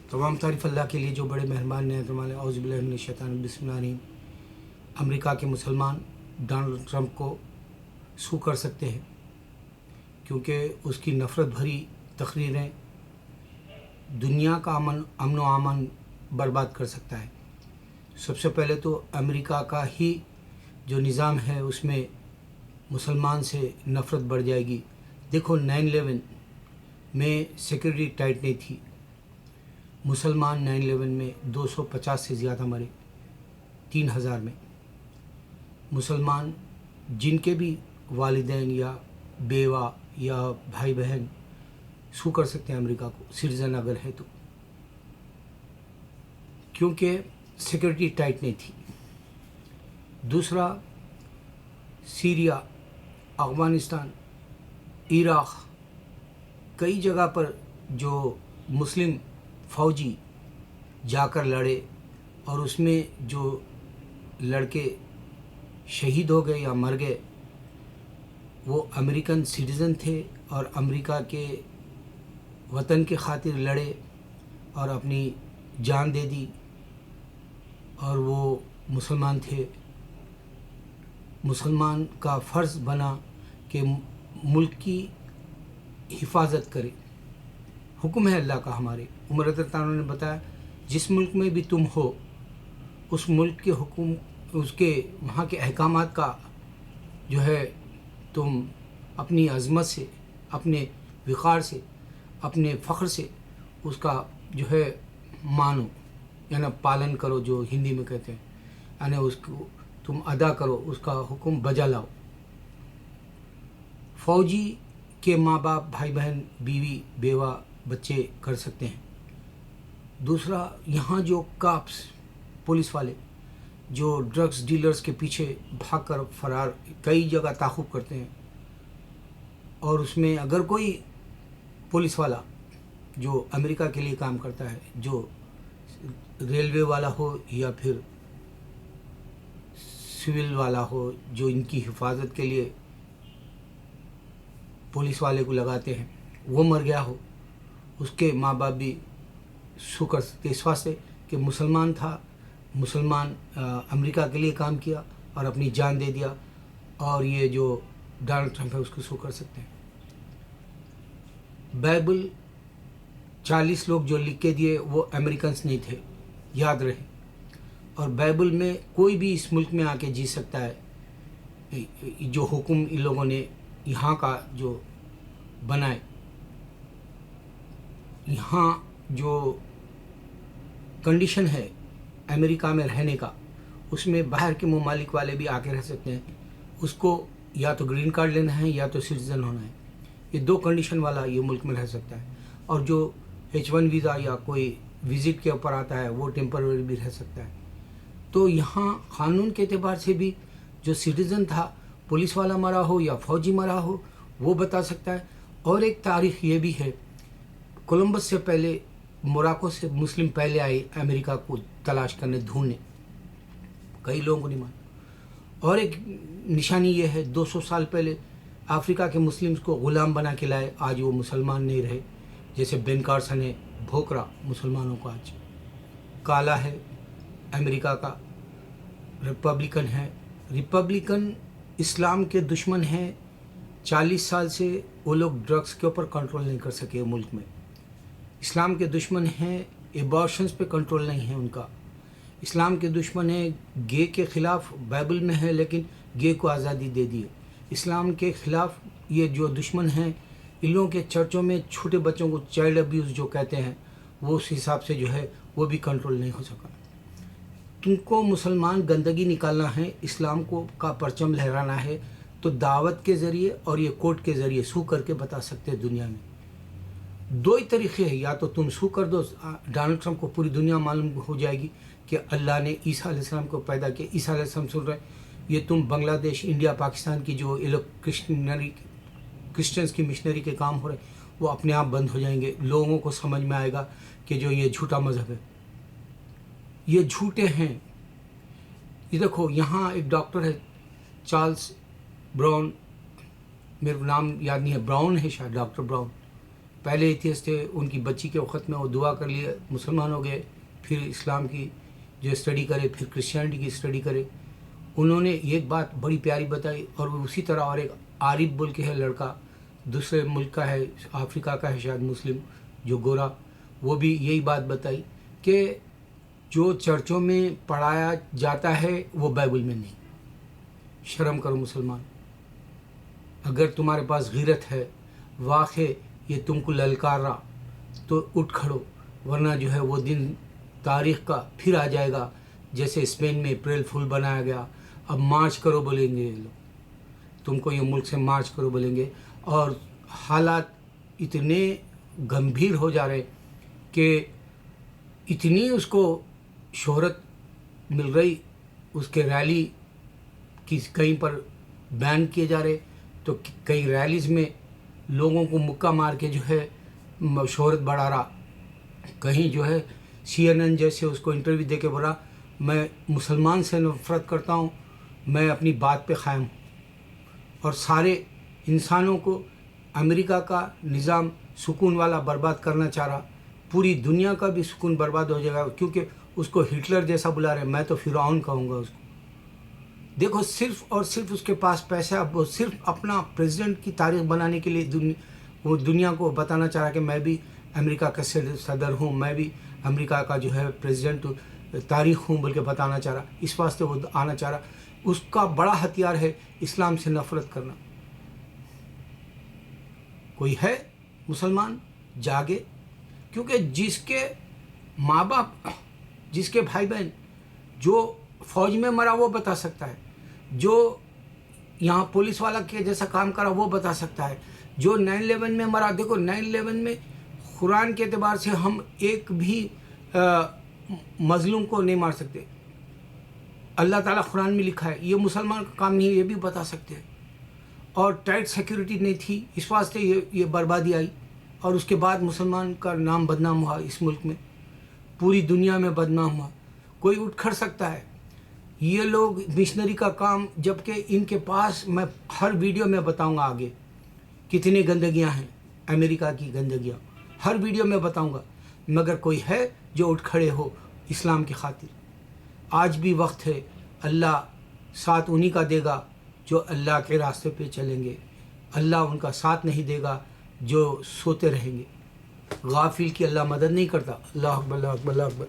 तमाम तारीफ़ अल्लाह के लिए जो बड़े मेहरबान नेमत वाले। औज़ु बिल्लाहि मिनश शैतानिर बिस्मिल्लाहिर। अमेरिका के मुसलमान डोनाल्ड ट्रंप को सू कर सकते हैं क्योंकि उसकी नफ़रत भरी तकरीरें दुनिया का अमन व अमान बर्बाद कर सकता है। सबसे पहले तो अमेरिका का ही जो निज़ाम है उसमें मुसलमान से नफ़रत बढ़ जाएगी। देखो 9/11 में सिक्योरिटी टाइट नहीं थी। मुसलमान 9/11 में 250 से ज़्यादा मरे, 3000 में। मुसलमान जिनके भी वालिदैन या बेवा या भाई बहन सू कर सकते हैं अमेरिका को, सिटीज़न अगर है तो, क्योंकि सिक्योरिटी टाइट नहीं थी। दूसरा, सीरिया, अफ़गानिस्तान, इराक़, कई जगह पर जो मुस्लिम फ़ौजी जाकर लड़े और उसमें जो लड़के शहीद हो गए या मर गए वो अमेरिकन सिटीज़न थे और अमेरिका के वतन के खातिर लड़े और अपनी जान दे दी और वो मुसलमान थे। मुसलमान का फ़र्ज़ बना कि मुल्क की हिफाजत करे। हुक्म है अल्लाह का। हमारे उमर रज़ियल्लाहु अन्हु ने बताया, जिस मुल्क में भी तुम हो उस मुल्क के हुक्म, उसके वहाँ के अहकामात का जो है तुम अपनी अज़मत से, अपने विक़ार से, अपने फ़ख्र से उसका जो है मानो, यानी पालन करो, जो हिंदी में कहते हैं, यानी उसको तुम अदा करो, उसका हुक्म बजा लाओ। फ़ौजी के माँ बाप, भाई बहन, बीवी, बेवा, बच्चे कर सकते हैं। दूसरा, यहाँ जो काप्स, पुलिस वाले जो ड्रग्स डीलर्स के पीछे भागकर फरार कई जगह ताक़ुब करते हैं और उसमें अगर कोई पुलिस वाला जो अमेरिका के लिए काम करता है, जो रेलवे वाला हो या फिर सिविल वाला हो, जो इनकी हिफाजत के लिए पुलिस वाले को लगाते हैं, वो मर गया हो, उसके माँ बाप भी सू कर सकते इस वास्ते कि मुसलमान था, मुसलमान अमेरिका के लिए काम किया और अपनी जान दे दिया, और ये जो डोनाल्ड ट्रंप है उसको सू कर सकते हैं। बाइबल 40 लोग जो लिख के दिए वो अमेरिकन्स नहीं थे, याद रहे। और बाइबल में कोई भी इस मुल्क में आके जी सकता है। जो हुक्म इन लोगों ने यहाँ का जो बनाए, यहाँ जो कंडीशन है अमेरिका में रहने का, उसमें बाहर के ममालिक वाले भी आके रह सकते हैं। उसको या तो ग्रीन कार्ड लेना है या तो सिटीज़न होना है। ये दो कंडीशन वाला ये मुल्क में रह सकता है। और जो H1 वीज़ा या कोई विज़िट के ऊपर आता है वो टेम्पररी भी रह सकता है। तो यहाँ क़ानून के एतबार से भी जो सिटीज़न था, पुलिस वाला मरा हो या फ़ौजी मरा हो, वो बता सकता है। और एक तारीख़ ये भी है, कोलंबस से पहले मोरक्को से मुस्लिम पहले आए अमेरिका को तलाश करने, ढूंढने, कई लोगों को नहीं मालूम। और एक निशानी ये है, 200 साल पहले अफ्रीका के मुस्लिम्स को ग़ुलाम बना के लाए, आज वो मुसलमान नहीं रहे। जैसे बेन कार्सन है, भोकरा मुसलमानों को आज काला है, अमेरिका का रिपब्लिकन है। रिपब्लिकन इस्लाम के दुश्मन हैं। 40 साल से वो लोग ड्रग्स के ऊपर कंट्रोल नहीं कर सके मुल्क में। इस्लाम के दुश्मन हैं, एबॉर्शंस पे कंट्रोल नहीं है उनका। इस्लाम के दुश्मन हैं, गे के ख़िलाफ़ बाइबल में है लेकिन गे को आज़ादी दे दी है। इस्लाम के ख़िलाफ़ ये जो दुश्मन हैं, इन लोगों के चर्चों में छोटे बच्चों को चाइल्ड अब्यूज़ जो कहते हैं, वो उस हिसाब से जो है वो भी कंट्रोल नहीं हो सका। तुमको मुसलमान गंदगी निकालना है, इस्लाम को का परचम लहराना है, तो दावत के ज़रिए और ये कोर्ट के ज़रिए सू करके बता सकते हैं दुनिया में। दो ही तरीक़े हैं, या तो तुम सू कर दो, डोनाल्ड ट्रंप को पूरी दुनिया मालूम हो जाएगी कि अल्लाह ने ईसा अलैहिस्सलाम को पैदा किया। ईसा अलैहिस्सलाम सुन रहे, ये तुम बांग्लादेश, इंडिया, पाकिस्तान की जो ये लोग क्रिश्चियंस की मिशनरी के काम हो रहे, वो अपने आप बंद हो जाएंगे। लोगों को समझ में आएगा कि जो ये झूठा मज़हब है, ये झूठे हैं। ये देखो, यहाँ एक डॉक्टर है चार्ल्स ब्राउन, मेरे नाम याद नहीं है, ब्राउन है शायद, डॉक्टर ब्राउन, پہلے ایتھیسٹ تھے، ان کی بچی کے وقت میں وہ دعا کر لیے، مسلمان ہو گئے، پھر اسلام کی جو اسٹڈی کرے، پھر کرسچینٹی کی اسٹڈی کرے. انہوں نے ایک بات بڑی پیاری بتائی، اور اسی طرح اور ایک عارف بول کے ہے لڑکا، دوسرے ملک کا ہے، افریقہ کا ہے شاید، مسلم جو گورا، وہ بھی یہی بات بتائی کہ جو چرچوں میں پڑھایا جاتا ہے وہ بائبل میں نہیں. شرم کرو مسلمان، اگر تمہارے پاس غیرت ہے، واقع یہ تم کو للکار رہا تو اٹھ کھڑو، ورنہ جو ہے وہ دن تاریخ کا پھر آ جائے گا. جیسے اسپین میں اپریل فول بنایا گیا، اب مارچ کرو بولیں گے یہ لوگ، تم کو یہ ملک سے مارچ کرو بولیں گے. اور حالات اتنے گمبھیر ہو جا رہے کہ اتنی اس کو شہرت مل رہی، اس کے ریلی کہیں پر بین کیے جا رہے، تو کئی ریلیز میں لوگوں کو مکہ مار کے جو ہے شہرت بڑھا رہا. کہیں جو ہے CNN جیسے اس کو انٹرویو دے کے بولا میں مسلمان سے نفرت کرتا ہوں، میں اپنی بات پہ قائم ہوں، اور سارے انسانوں کو امریکہ کا نظام سکون والا برباد کرنا چاہ رہا. پوری دنیا کا بھی سکون برباد ہو جائے گا، کیونکہ اس کو ہٹلر جیسا بلا رہے. میں تو فرعون کہوں گا اس کو. دیکھو صرف اور صرف اس کے پاس پیسہ، وہ صرف اپنا پریزیڈنٹ کی تاریخ بنانے کے لیے وہ دنیا کو بتانا چاہ رہا کہ میں بھی امریکہ کا صدر ہوں، میں بھی امریکہ کا جو ہے پریزیڈنٹ تاریخ ہوں بول کے بتانا چاہ رہا. اس واسطے وہ آنا چاہ رہا. اس کا بڑا ہتھیار ہے اسلام سے نفرت کرنا. کوئی ہے مسلمان جاگے، کیونکہ جس کے ماں باپ، جس کے بھائی بہن جو فوج میں مرا وہ بتا سکتا ہے، جو یہاں پولیس والا کے جیسا کام کرا وہ بتا سکتا ہے، جو 9/11 میں مرا. دیکھو 9/11 میں قرآن کے اعتبار سے ہم ایک بھی مظلوم کو نہیں مار سکتے. اللہ تعالیٰ قرآن میں لکھا ہے، یہ مسلمان کا کام نہیں ہے، یہ بھی بتا سکتے ہیں. اور ٹائٹ سیکیورٹی نہیں تھی، اس واسطے یہ بربادی آئی، اور اس کے بعد مسلمان کا نام بدنام ہوا اس ملک میں، پوری دنیا میں بدنام ہوا. کوئی اٹھ کھڑ سکتا ہے. یہ لوگ مشنری کا کام، جبکہ ان کے پاس میں ہر ویڈیو میں بتاؤں گا آگے کتنی گندگیاں ہیں، امریکہ کی گندگیاں ہر ویڈیو میں بتاؤں گا. مگر کوئی ہے جو اٹھ کھڑے ہو اسلام کی خاطر. آج بھی وقت ہے، اللہ ساتھ انہی کا دے گا جو اللہ کے راستے پہ چلیں گے. اللہ ان کا ساتھ نہیں دے گا جو سوتے رہیں گے. غافل کی اللہ مدد نہیں کرتا. اللہ اکبر، اللہ اکبر، اللہ اکبر.